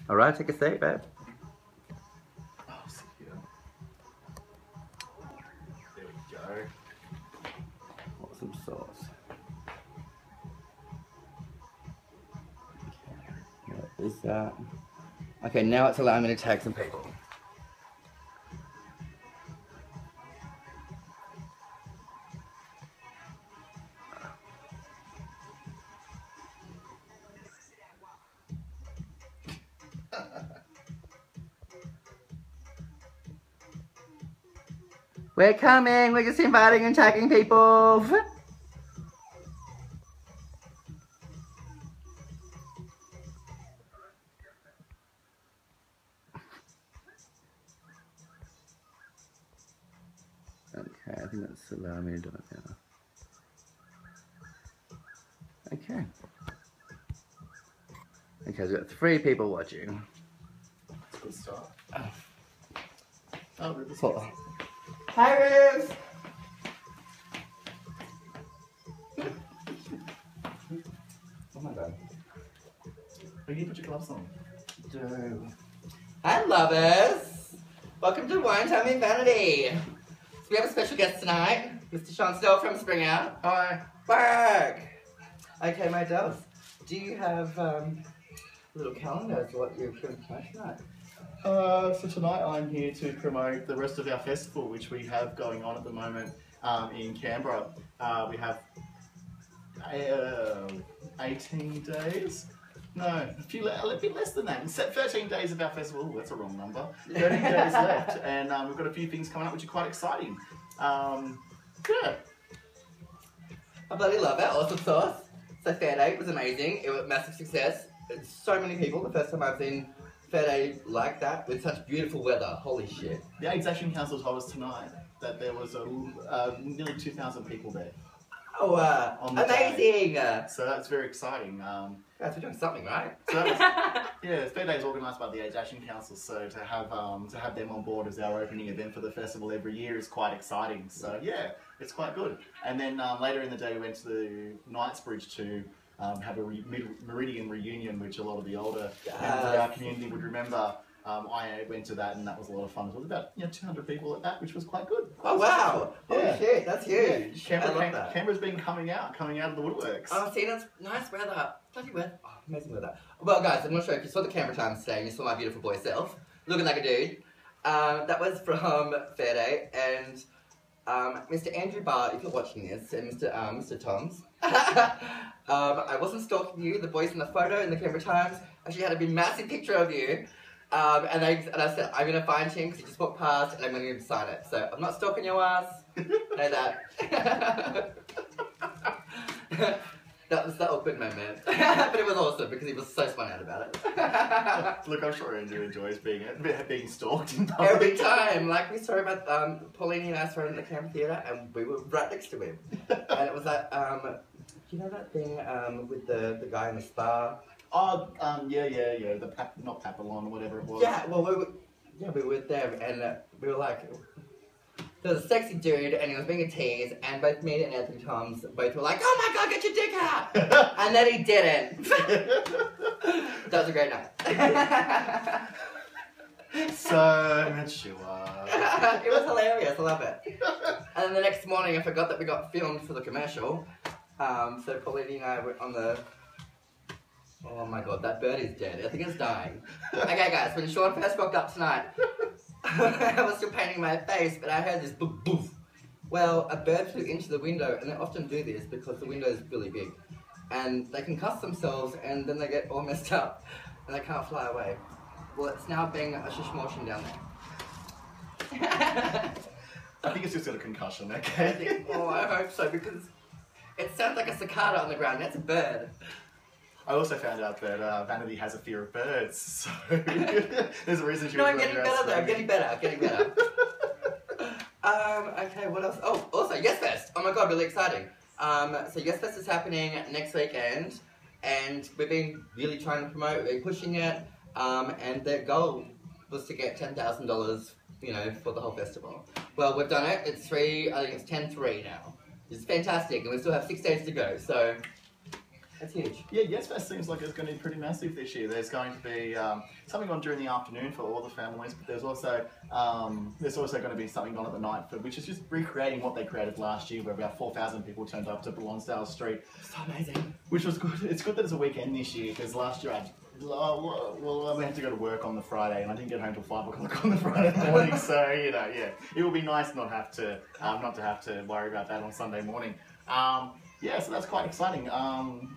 Alright, take a seat, babe. Oh, sit here. There we go. Awesome sauce. Okay, what is that? Okay, now it's allowing me to tag some people. We're coming, we're just inviting and tagging people. Okay, I think that's allowing me to do it now. Okay. Okay, so we've got 3 people watching. That's a good start. Oh, Ruby's Hold here. on. Hi, Rubes! Oh my god. Oh, you put your gloves on. Do. Hi, lovers! Welcome to Wine Time in Vanity. So we have a special guest tonight, Mr. Sean From SpringOut. Hi. Work! Okay, my doves, do you have little calendars for what you're going to promote tonight? So tonight I'm here to promote the rest of our festival, which we have going on at the moment in Canberra. We have 18 days. No, a bit less than that. Instead, 13 days of our festival. Ooh, that's a wrong number. 13 days left, and we've got a few things coming up which are quite exciting. Yeah. I bloody love it. Awesome sauce. So Fair Day was amazing. It was a massive success. It's so many people. The first time I've seen Fair Day like that with such beautiful weather. Holy shit. The AIDS Action Council told us tonight that there was nearly 2,000 people there. Oh, amazing! So that's very exciting. Guys, we're doing something, right? So that was, yeah, Fair Day is organised by the AIDS Action Council, so to have them on board as our opening event for the festival every year is quite exciting. So yeah, it's quite good. And then later in the day we went to Knightsbridge to have a Meridian reunion, which a lot of the older members of our community would remember. I went to that, and that was a lot of fun. It was about 200 people at that, which was quite good. Oh wow! Holy shit, that's huge! Yeah. I love that. Canberra's been coming out of the woodworks. Oh, see, that's nice weather. Bloody weather. Oh, amazing weather. Well, guys, I'm not sure if you saw the camera time today and you saw my beautiful boy self, looking like a dude. That was from Fair Day, and Mr. Andrew Barr, if you're watching this, and Mr. Toms. I wasn't stalking you. The boys in the photo in the camera times actually had a big massive picture of you. And I said, I'm going to find him because he just walked past and I'm going to sign it. So I'm not stalking your ass. Know that. That was the awkward moment. But it was awesome because he was so spun out about it. Look, I'm sure Andrew enjoys being stalked in public. Every time. Like we saw about Pauline and I saw him in the camp theatre and we were right next to him. And it was that, you know that thing with the guy in the spa? Oh, yeah. The not Papillon, whatever it was. Yeah, well, we were there, and we were like, there was a sexy dude, and he was being a tease, and both me and Anthony Toms both were like, oh my god, get your dick out! And then he didn't. That was a great night. So mature. It was hilarious, I love it. And then the next morning, I forgot that we got filmed for the commercial. So Pauline and I were on the... Oh my god, that bird is dead. I think it's dying. Okay guys, when Sean first woke up tonight, I was still painting my face, but I heard this boof boof. Well, a bird flew into the window, and they often do this because the window is really big. And they can cuss themselves, and then they get all messed up, and they can't fly away. Well, it's now being a shush motion down there. I think it's just got a concussion, okay? Oh, I hope so, because it sounds like a cicada on the ground. That's a bird. I also found out that Vanity has a fear of birds, so there's a reason she was I'm getting better though, I'm getting better. Okay, what else? Oh, also, Yes Fest! Oh my god, really exciting. So Yes Fest is happening next weekend, and we've been really trying to promote, we're pushing it, and their goal was to get $10,000, you know, for the whole festival. Well, we've done it, I think it's 10-3 now. It's fantastic, and we still have 6 days to go, so... That's huge. Yeah, Yes Fest seems like it's going to be pretty massive this year. There's going to be something on during the afternoon for all the families, but there's also going to be something on at the night, which is just recreating what they created last year, where about 4,000 people turned up to Lonsdale Street. So amazing. Which was good. It's good that it's a weekend this year, because last year we had to go to work on the Friday, and I didn't get home till 5 o'clock on the Friday morning. So it will be nice not to have to worry about that on Sunday morning. Yeah, so that's quite exciting.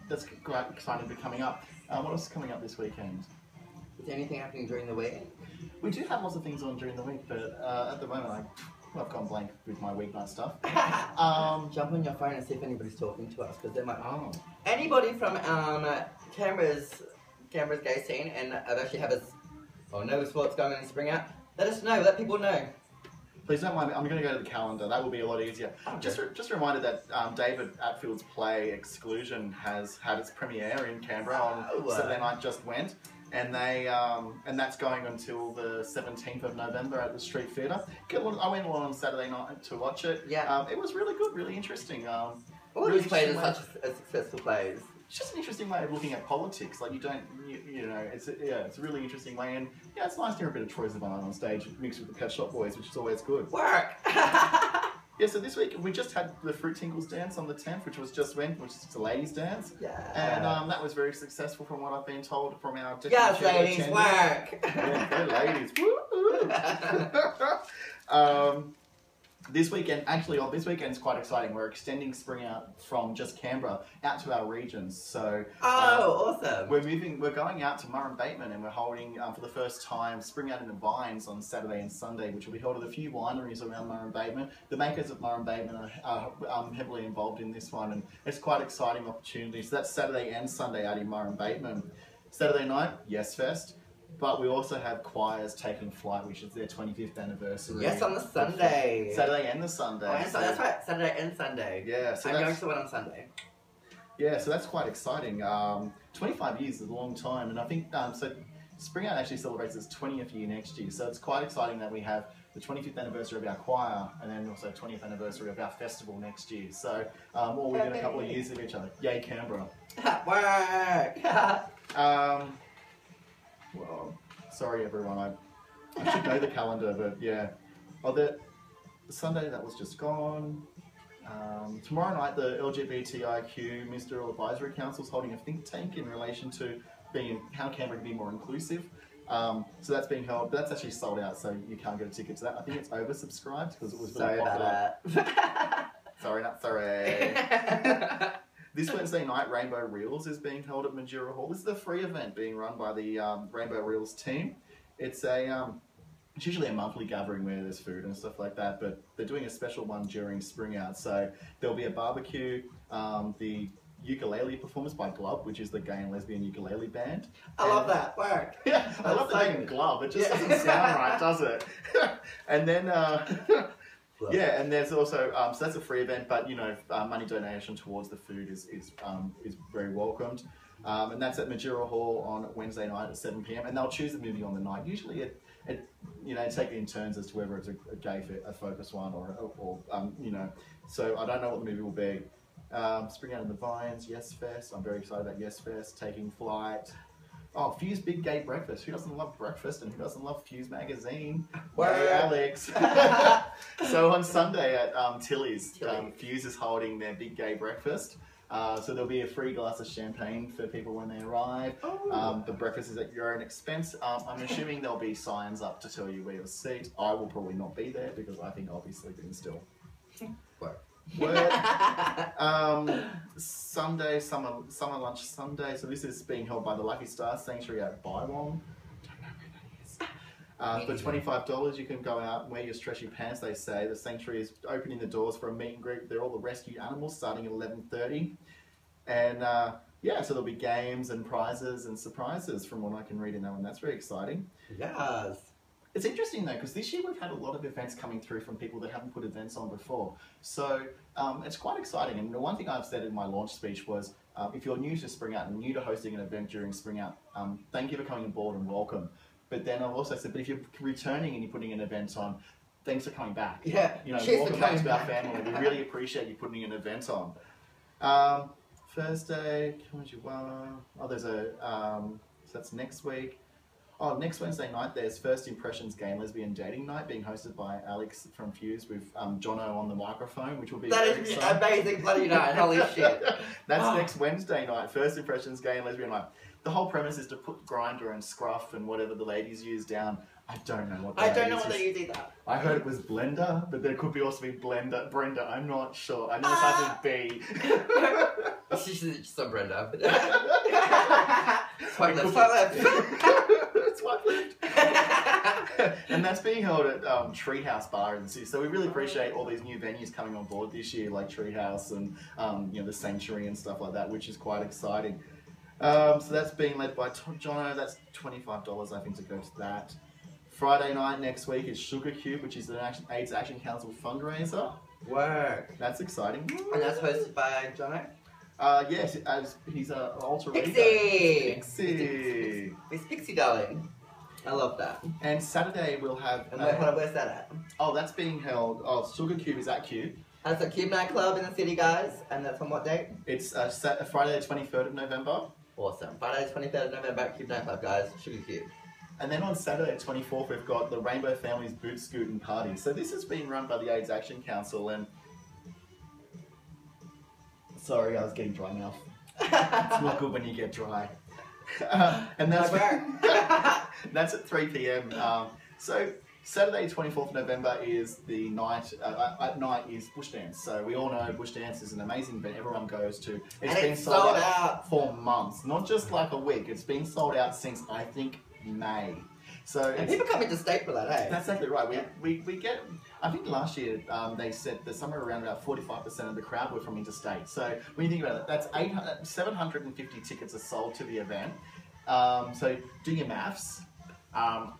That's quite exciting to be coming up. What else is coming up this weekend? Is there anything happening during the week? We do have lots of things on during the week, but at the moment I've gone blank with my weeknight stuff. Jump on your phone and see if anybody's talking to us, because there might. Oh. Anybody from Canberra's gay scene and actually have us know what's going on in SpringOut, let us know. Let people know. Please don't mind me. I'm going to go to the calendar. That will be a lot easier. Okay. Just a reminder that David Atfield's play Exclusion has had its premiere in Canberra on Saturday night. Just went, and that's going until the 17th of November at the Street Theatre. I went along on Saturday night to watch it. Yeah. It was really good, really interesting. All these plays are such successful plays. It's just an interesting way of looking at politics. Like it's a really interesting way, and it's nice to hear a bit of Troy Sivan on stage mixed with the Pet Shop Boys, which is always good. Work. Yeah, so this week we just had the Fruit Tinkles dance on the 10th, which was just went, which is a ladies' dance. Yeah. And that was very successful from what I've been told from our yes, ladies, work. Yeah, ladies. This weekend's quite exciting. We're extending SpringOut from just Canberra out to our regions. So awesome. We're going out to Murrumbateman, and we're holding for the first time SpringOut in the Vines on Saturday and Sunday, which will be held at a few wineries around Murrumbateman. The makers of Murrumbateman are heavily involved in this one, and it's quite exciting opportunity. So that's Saturday and Sunday out in Murrumbateman. Saturday night, Yes Fest. But we also have choirs taking flight, which is their 25th anniversary. Yes, on the Sunday. Saturday and the Sunday. Oh, so that's right, Saturday and Sunday. Yeah. So I'm going to one on Sunday. Yeah, so that's quite exciting. 25 years is a long time, and I think so SpringOut actually celebrates its 20th year next year. So it's quite exciting that we have the 25th anniversary of our choir, and then also 20th anniversary of our festival next year. So all within a couple of years of each other. Yay, Canberra. Work! Well, sorry everyone, I should know the calendar, but yeah. The Sunday that was just gone. Tomorrow night, the LGBTIQ Ministerial Advisory Council is holding a think tank in relation to how Canberra can be more inclusive. So that's being held, but that's actually sold out, so you can't get a ticket to that. I think it's oversubscribed because it was very popular. Sorry, not sorry. This Wednesday night, Rainbow Reels is being held at Majura Hall. This is a free event being run by the Rainbow Reels team. It's usually a monthly gathering where there's food and stuff like that, but they're doing a special one during SpringOut. So there'll be a barbecue, the ukulele performance by Glove, which is the gay and lesbian ukulele band. I love that. Work. Yeah, I love the name Glove. It just doesn't sound right, does it? And then... yeah, and there's also so that's a free event, but money donation towards the food is very welcomed, and that's at Majura Hall on Wednesday night at 7 p.m. and they'll choose the movie on the night. Usually, it take it in turns as to whether it's a gay focused one or. So I don't know what the movie will be. SpringOut in the Vines, Yes Fest. I'm very excited about Yes Fest taking flight. Oh, Fuse Big Gay Breakfast. Who doesn't love breakfast and who doesn't love Fuse Magazine? Hey, Alex. So on Sunday at Tilly's, Fuse is holding their Big Gay Breakfast. So there'll be a free glass of champagne for people when they arrive. The breakfast is at your own expense. I'm assuming there'll be signs up to tell you where your seat. I will probably not be there because I think I'll be sleeping still. Sunday, summer lunch Sunday. So this is being held by the Lucky Star Sanctuary at Bywong. Don't know where that is. For $25, you can go out and wear your stretchy pants. They say the sanctuary is opening the doors for a meet and greet. They're all the rescued animals starting at 11:30, and so there'll be games and prizes and surprises from what I can read in that one. That's very exciting. Yes. It's interesting though, because this year we've had a lot of events coming through from people that haven't put events on before. So it's quite exciting. And the one thing I've said in my launch speech was, if you're new to SpringOut and new to hosting an event during SpringOut, thank you for coming on board and welcome. But then I've also said, but if you're returning and you're putting an event on, thanks for coming back. Yeah, welcome back to our family. We really appreciate you putting an event on. Thursday, oh, there's a, so that's next week. Oh, next Wednesday night, there's First Impressions Gay and Lesbian Dating Night being hosted by Alex from Fuse with Jono on the microphone, which will be That very is exciting. amazing bloody night, holy shit. That's next Wednesday night, First Impressions Gay and Lesbian Night. The whole premise is to put Grindr and Scruff and whatever the ladies use down. I don't know what they use either. I heard it was Blender, but there could be also be Brenda. I'm not sure. I know it starts with B. She's just a Brenda. Swipe left. Swipe left. And that's being held at Treehouse Bar in the city. So we really appreciate all these new venues coming on board this year, like Treehouse and the Sanctuary and stuff like that, which is quite exciting. So that's being led by Jono. That's $25, I think, to go to that. Friday night next week is Sugar Cube, which is an AIDS Action Council fundraiser. Work. That's exciting. And that's hosted by Jono? Yes, as he's an alter ego. Pixie! It's Pixie, darling. I love that. And Saturday we'll have... And where's that at? Oh, that's being held... Oh, Sugar Cube is at Cube. That's a Cube nightclub in the city, guys. And that's on what date? It's Friday the 23rd of November. Awesome. Friday the 23rd of November at Cube nightclub, guys. Sugar Cube. And then on Saturday, 24th, we've got the Rainbow Families Boot Scooting Party. So this has been run by the AIDS Action Council, and... Sorry, I was getting dry mouth. It's not good when you get dry. And that's that's at 3 p.m. So Saturday, 24th November is the night. At night is Bush Dance. So we all know Bush Dance is an amazing event everyone goes to. It's been sold out for months, not just like a week. It's been sold out since I think May. So and people come into state for that, eh? That's exactly right. We get. I think last year they said that somewhere around about 45% of the crowd were from interstate. So when you think about it, that's 750 tickets are sold to the event. So do your maths. I'm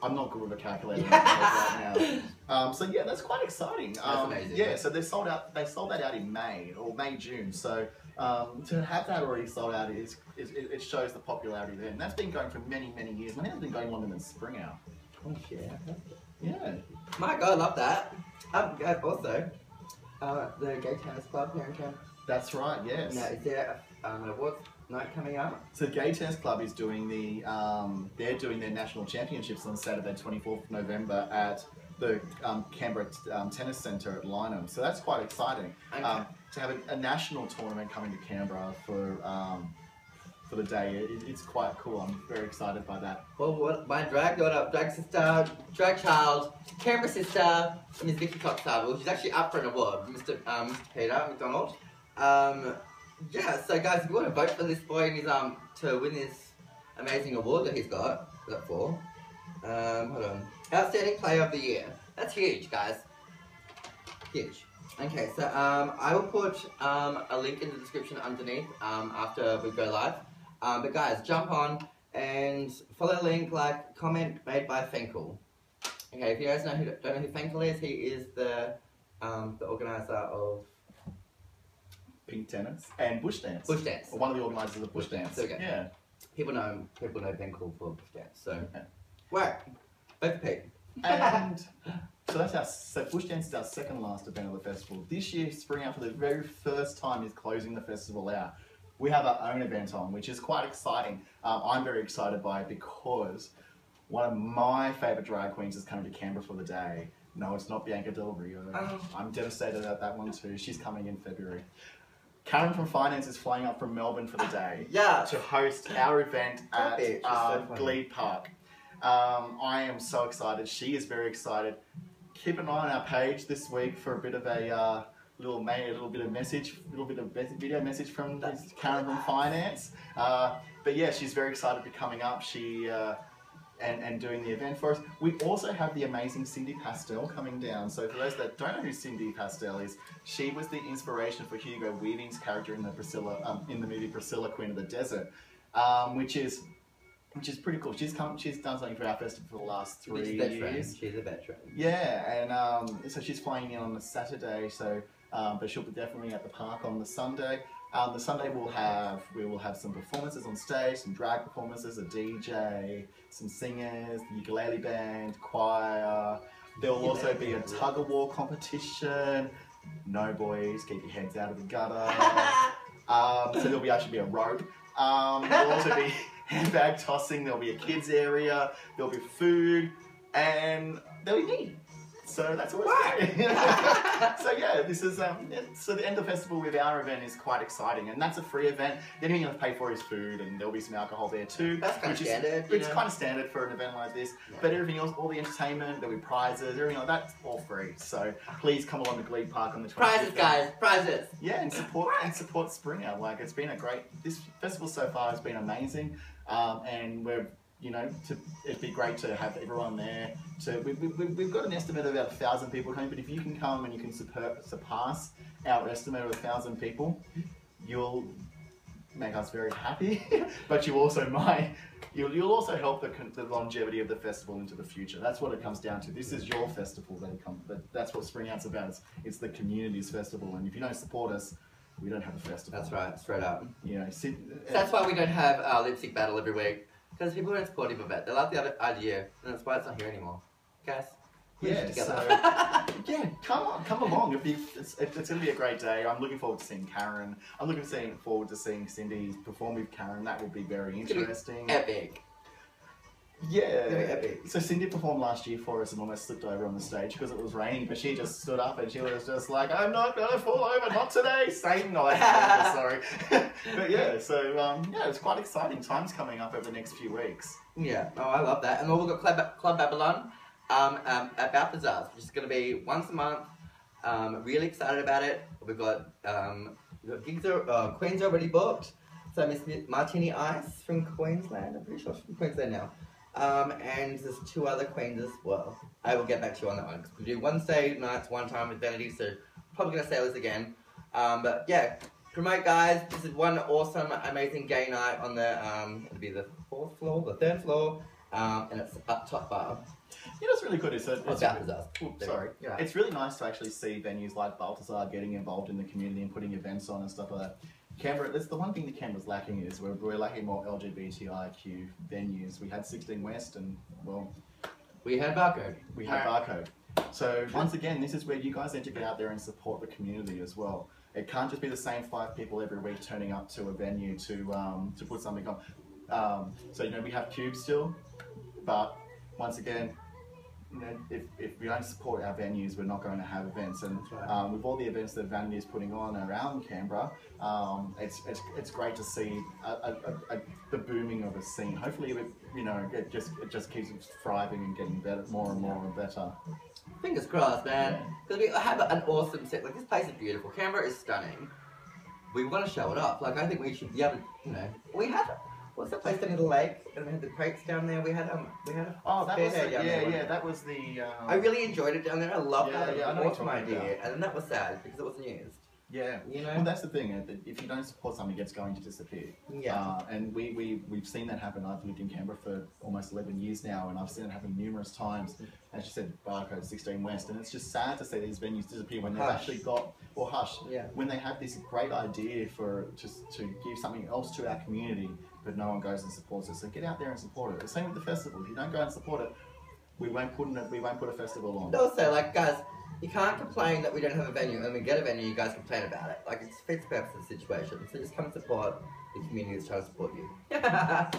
not good with a calculator right now. So yeah, that's quite exciting. That's amazing. Yeah, so they sold that out in May or June. So to have that already sold out it shows the popularity there. And that's been going for many years. I think it's been going longer than SpringOut. Oh shit. Yeah. My God, I love that. Also, the Gay Tennis Club here in Canberra. That's right. Yes. Now, is there an awards night coming up? So Gay Tennis Club is doing they're doing their national championships on Saturday, 24th of November at the Canberra Tennis Centre at Lynham. So that's quite exciting. Okay. To have a national tournament coming to Canberra for the day, it's quite cool. I'm very excited by that. Well, my drag daughter, drag sister, drag child, Canberra sister, Miss Vicky Coxtable, she's actually up for an award, Mr. Peter McDonald. Yeah, so guys, if you want to vote for this boy and his to win this amazing award that he's got for, hold on, Outstanding Player of the Year. That's huge, guys. Huge. Okay, so I will put a link in the description underneath after we go live. But guys, jump on and follow the link, like, comment made by Fenkel. Okay, if you guys don't know who Fenkel is, he is the organizer of Pink Tennis and Bush Dance. Bush Dance. Or one of the organisers of Bush Dance. Okay. Yeah. People know Fenkel for Bush Dance. So, right. Vote for Pete. And so that's Bush Dance is our second last event of the festival. This year, SpringOut for the very first time is closing the festival out. We have our own event on, which is quite exciting. I'm very excited by it because one of my favourite drag queens is coming to Canberra for the day. No, it's not Bianca Del Rio. I'm devastated at that one too. She's coming in February. Karen from Finance is flying up from Melbourne for the day to host our event at Glebe Park. I am so excited. She is very excited. Keep an eye on our page this week for a bit of a little bit of video message from Karen from Finance. But yeah, she's very excited to be coming up. She and doing the event for us. We also have the amazing Cindy Pastel coming down. So for those that don't know who Cindy Pastel is, she was the inspiration for Hugo Weaving's character in the movie Priscilla, Queen of the Desert, which is pretty cool. She's done something for our festival for the last 3 years. She's a veteran. Yeah, and so she's flying in on the Saturday. So, but she'll be definitely at the park on the Sunday. The Sunday we will have some performances on stage, some drag performances, a DJ, some singers, the ukulele band, choir. There will also be a tug-of-war competition. No boys, keep your heads out of the gutter. So there'll actually be a rope. There'll also be handbag tossing. There'll be a kids area. There'll be food, and there'll be me. So that's always great. So yeah, this is so the end of the festival with our event is quite exciting, and that's a free event. The only thing you have to pay for is food, and there'll be some alcohol there too. That's kind of standard. It's kind of standard for an event like this. Yeah. But everything else, all the entertainment, there'll be prizes, everything like that's all free. So please come along to Glebe Park on the 25th. Prizes, guys, prizes. Yeah, and support SpringOut. Like it's been this festival so far has been amazing, and we're. It'd be great to have everyone there. So we've got an estimate of about 1,000 people coming, but if you can come and you can surpass our estimate of 1,000 people, you'll make us very happy. But you also you'll also help the longevity of the festival into the future. That's what it comes down to. This is your festival that's what SpringOut's about. It's the community's festival, and if you don't support us, we don't have a festival. That's right, straight up. That's why we don't have our lipstick battle every week. Because people don't support him a bit. They love the other idea, and that's why it's not here anymore. Guys, come along. It's going to be a great day. I'm looking forward to seeing Karen. I'm looking forward to seeing Cindy perform with Karen. That will be very interesting. Epic. Yeah. Epic. So Cindy performed last year for us and almost slipped over on the stage because it was raining, but she just stood up and she was just like, I'm not going to fall over, not today. Same night. Sorry. But yeah, so it's quite exciting. Time's coming up over the next few weeks. Yeah, I love that. And we've got Club Babylon at Balthazar's, which is going to be once a month. Really excited about it. We've got gigs, Queen's already booked. So Miss Martini Ice from Queensland, I'm pretty sure she's from Queensland now. And there's 2 other queens as well. I will get back to you on that one, because we do Wednesday nights one time with Vanity, so probably going to say this again. But yeah, promote guys, this is one awesome, amazing gay night on the, it'll be the 4th floor, the 3rd floor, and it's up top bar. You know what's really good is Sorry. Yeah. It's really nice to actually see venues like Balthazar getting involved in the community and putting events on and stuff like that. Canberra, that's the one thing that Canberra's lacking is we're lacking more LGBTIQ venues. We had 16 West and, well... We had Barcode. Barcode. So, once again, this is where you guys need to get out there and support the community as well. It can't just be the same 5 people every week turning up to a venue to put something on. So, we have Cube still, but once again, if we don't support our venues, we're not going to have events. And with all the events that Vanity is putting on around Canberra, it's great to see the booming of a scene. Hopefully, it just keeps thriving and getting better, more and more and better. Fingers crossed, man. Because we have an awesome set. Like, this place is beautiful. Canberra is stunning. We want to show it off. Like, I think we should. We had. What's that place down in the lake? And we had the crates down there. We had a that was that was the. I really enjoyed it down there. I loved that. Yeah, It was an awesome idea, and then that was sad because it wasn't used. Yeah, Well, that's the thing. If you don't support something, it's going to disappear. Yeah. And we've seen that happen. I've lived in Canberra for almost 11 years now, and I've seen it happen numerous times. As you said, Barcode 16 West, and it's just sad to see these venues disappear when they've actually got when they have this great idea to give something else to our community, but no one goes and supports it. So get out there and support it. The same with the festival. If you don't go and support it, we won't put a festival on. Also, like, guys, you can't complain that we don't have a venue, and when we get a venue, you guys complain about it. Like, it's fits the purpose of the situation. So just come support the community that's trying to support you. Yeah,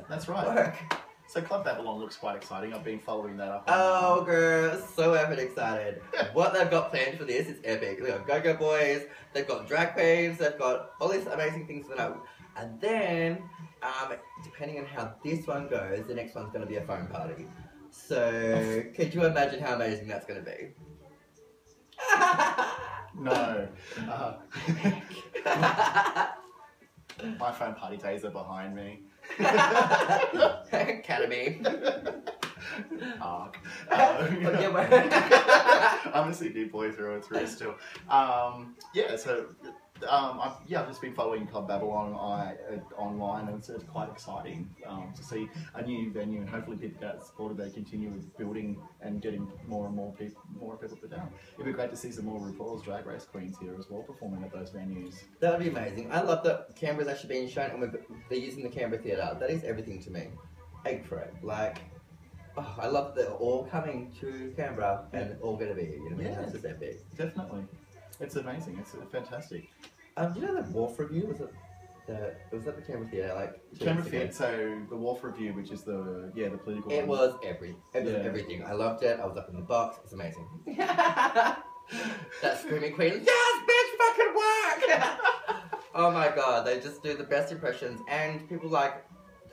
that's right. Work. So Club Babylon looks quite exciting. I've been following that up. Oh, girl, so effing excited. What they've got planned for this is epic. They've got Go-Go Boys, they've got drag queens, they've got all these amazing things for that. And then, depending on how this one goes, the next one's going to be a phone party. So, could you imagine how amazing that's going to be? No. My phone party days are behind me. Academy. Park. I'm a Sydney boy through and through still. I've just been following Club Babylon online, and it's quite exciting to see a new venue, and hopefully people get supported. They continue building and getting more and more people put down. It'd be great to see some more RuPaul's Drag Race queens here as well performing at those venues. That would be amazing. I love that Canberra's actually being shown, and they're using the Canberra Theatre. That is everything to me. Ache for it. Like, I love that they're all coming to Canberra and all going to be here. You know what I mean? That's just epic. Definitely. It's amazing. It's fantastic. You know the Wharf Review? Was it at the Canberra Theatre, like 2 Canberra weeks ago? Theatre, so the Wharf Review, which is the political It one. was everything. I loved it. I was up in the box. It's amazing. That screaming queen, yes, bitch, fucking work! Oh my god, they just do the best impressions, and people like.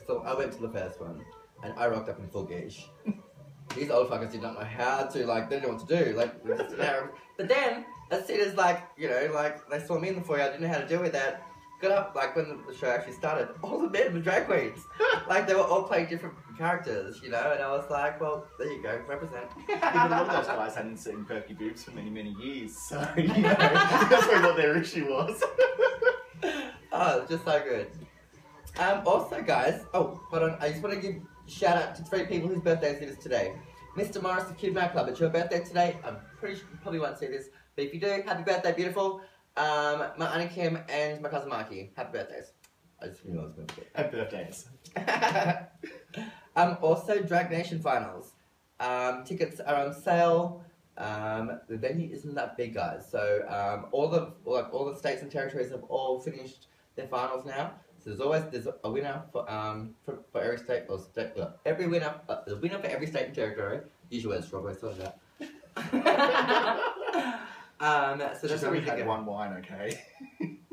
So I went to the first one, and I rocked up in full geesh. These old fuckers did not know how to, like, they didn't know what to do, like, just, but then, as soon as, like, you know, like, they saw me in the foyer, I didn't know how to deal with that. Got up, like, when the show actually started, all the men were drag queens. Like, they were all playing different characters, you know, and I was like, well, there you go, represent. Yeah, but a lot of those guys hadn't seen perky boobs for many, many years, so, you know, that's probably what their issue was. Oh, just so good. Also, guys, oh, hold on, I just want to give a shout out to 3 people whose birthdays it is today. Mr. Morris of Cube Night Club, it's your birthday today. I'm pretty sure you probably won't see this, but if you do, happy birthday, beautiful. My Auntie Kim and my cousin Marky, happy birthdays. I just knew I was going to say. Happy birthdays. Also, Drag Nation finals. Tickets are on sale. The venue isn't that big, guys. So all the states and territories have all finished their finals now. So there's a winner for every state or state. Every winner, the winner for every state and territory. Usually it's strawberry, so that. So that's only had one wine, okay?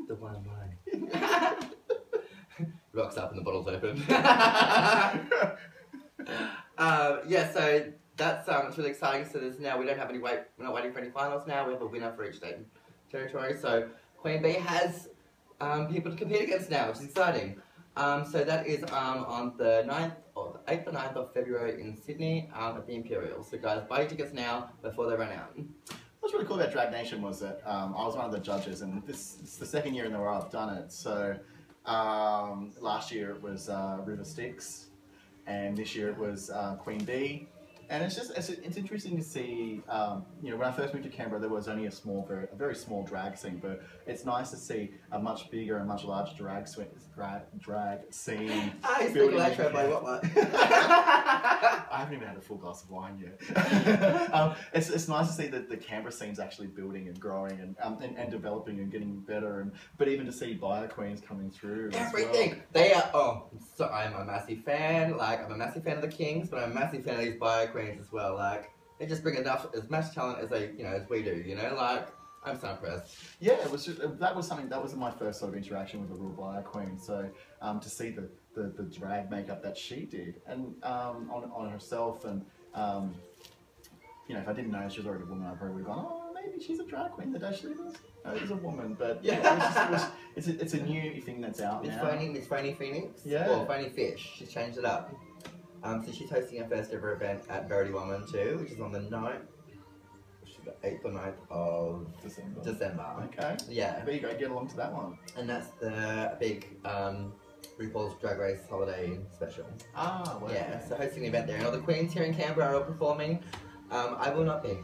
The one wine. Rocks up and the bottle's open. Yeah, so that's it's really exciting. So there's now we don't have any we're not waiting for any finals now. We have a winner for each state and territory. So Queen Bee has people to compete against now, which is exciting. So that is on the 8th or 9th of February in Sydney at the Imperial. So guys, buy your tickets now before they run out. What's really cool about Drag Nation was that I was one of the judges, and it's the second year in a row I've done it. So last year it was River Styx, and this year it was Queen Bee. And it's interesting to see, you know, when I first moved to Canberra, there was only a very small drag scene, but it's nice to see a much bigger and much larger drag scene. Ah, you speak electro by what? I haven't even had a full glass of wine yet. It's nice to see that the Canberra scene's actually building and growing and developing and getting better, but even to see bio queens coming through. Everything. Well. They are. Oh, so I'm a massive fan. Like I'm a massive fan of the Kings, but I'm a massive fan of these bio queens as well. Like they just bring as much talent as as we do. You know, like. I'm so impressed. Yeah, it was that was my first sort of interaction with a real bio queen. So to see the drag makeup that she did and on herself, and you know, if I didn't know she was already a woman, I probably would have gone, oh, maybe she's a drag queen that actually is a woman. But yeah, it's a new thing that's out now. Miss Phony Phoenix. Yeah. Or Phony Fish. She's changed it up. So she's hosting her first ever event at Verity 112, which is on the 9th. The 8th or 9th of December. Okay. Yeah. There you go, get along to that one. And that's the big RuPaul's Drag Race holiday special. Ah, well. Yeah, so hosting an event there. And all the queens here in Canberra are all performing. I will not be.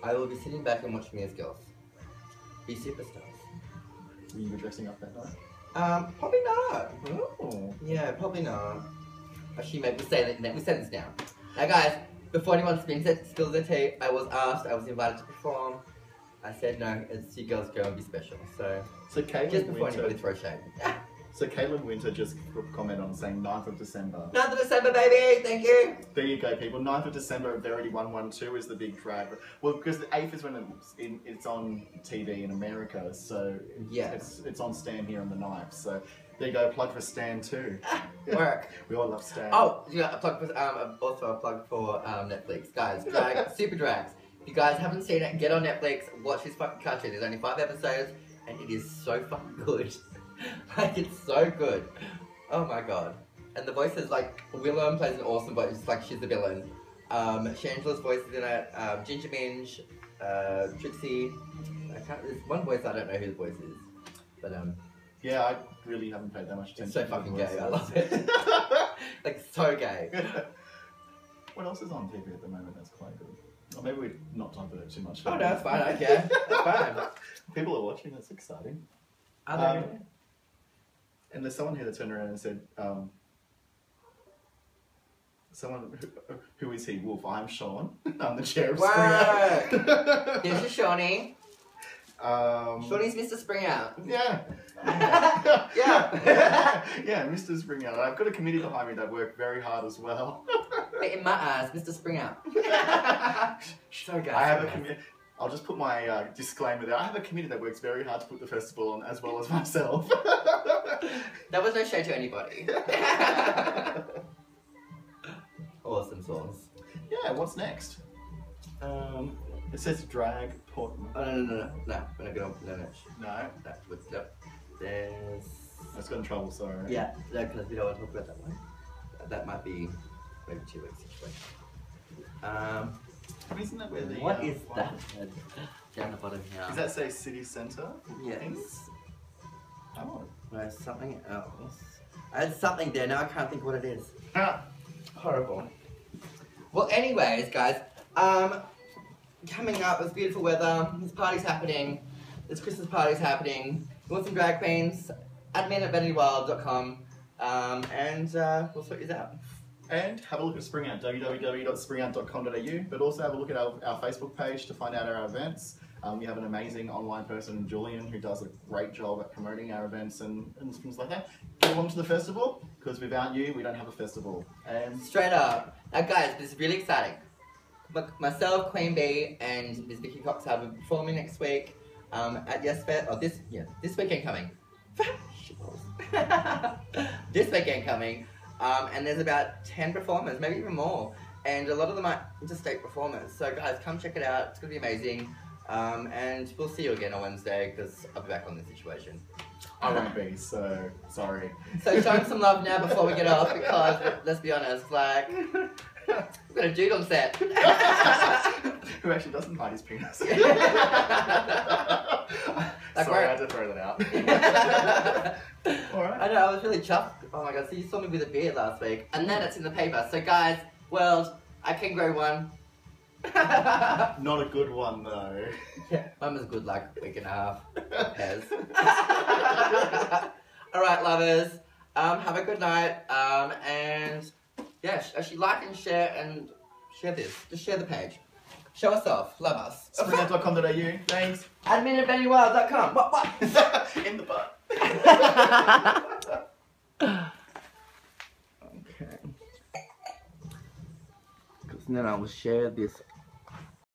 I will be sitting back and watching these girls be superstars. Will you be dressing up that night? Probably not. Oh. Yeah, probably not. Actually, maybe we say this now. Now guys, before anyone spills their tea, I was invited to perform. I said no, it's you girls go and be special. So Caitlin just before Winter, anybody throws shade. So Caitlin Winter just comment on saying 9th of December. 9th of December, baby! Thank you! There you go, people. 9th of December at Verity 112 is the big drag. Well, because the 8th is when it's on TV in America, so yeah, it's on Stan here on the 9th. So there you go, plug for Stan too. Work. We all love Stan. Oh, yeah, also a plug for Netflix. Guys, drag, super drags. If you guys haven't seen it, get on Netflix, watch this fucking country. There's only 5 episodes, and it is so fucking good. Like, it's so good. Oh my god. And the voices, like, Willam plays an awesome voice, it's like she's the villain. Shangela's voice is in it, Ginger Minge, Trixie. There's one voice I don't know whose voice is. But, yeah, I really haven't paid that much attention. It's so fucking gay, I love it. Like, so gay. What else is on TV at the moment that's quite good? Or maybe we're not talking about it too much. Oh no, it's fine, I care. It's fine. People are watching, that's exciting. And there's someone here that turned around and said, who is he? Wolf, I'm Sean. I'm the chair of SpringOut. Here's your Shawnee. Shorty's Mr. SpringOut. Yeah. Yeah. Yeah, Mr. SpringOut. I've got a committee behind me that work very hard as well. In my eyes, Mr. SpringOut. Sorry guys. I have a committee. I'll just put my disclaimer there. I have a committee that works very hard to put the festival on, as well as myself. That was no shade to anybody. Awesome songs. Yeah, what's next? It says drag port. Oh, no, we're not gonna, No, there's... that's got in trouble, sorry. Yeah, because we don't want to talk about that one. That might be maybe 2 weeks situation. Isn't that where the... What is that? Down the bottom here. Does that say city centre? Yes. Oh. There's something else. I had something there, now I can't think what it is. Horrible. Well, anyways, guys, coming up, it's beautiful weather, there's parties happening, there's Christmas parties happening, you want some drag queens, admin at vanitywild.com, and we'll sort you out. And have a look at SpringOut, www.springout.com.au, but also have a look at our Facebook page to find out our events. We have an amazing online person, Julian, who does a great job at promoting our events and things like that. Get along to the festival, because without you, we don't have a festival. And straight up. Now guys, this is really exciting. Myself, Queen Bee, and Miss Vicky Cox will be performing next week at Yes Fest. Oh, this weekend coming. This weekend coming. And there's about 10 performers, maybe even more. And a lot of them are interstate performers. So guys, come check it out. It's going to be amazing. And we'll see you again on Wednesday, because I'll be back on this situation. I won't be, so sorry. So show him some love now before we get off, because let's be honest, like, we've got a dude on set. Who actually doesn't hide his penis. Like, sorry, I had to throw that out. Alright. I know, I was really chuffed. Oh my god, so you saw me with a beard last week, and then it's in the paper. So guys, world, I can grow one. Not a good one though. Yeah, mine was good like a week and a half. Pez. Alright, lovers. Have a good night. And yeah, actually like and share this. Just share the page. Show us off. Love us. Springout.com.au. Thanks. Admin at vantywild.com. What? In the butt. Okay. Because then I will share this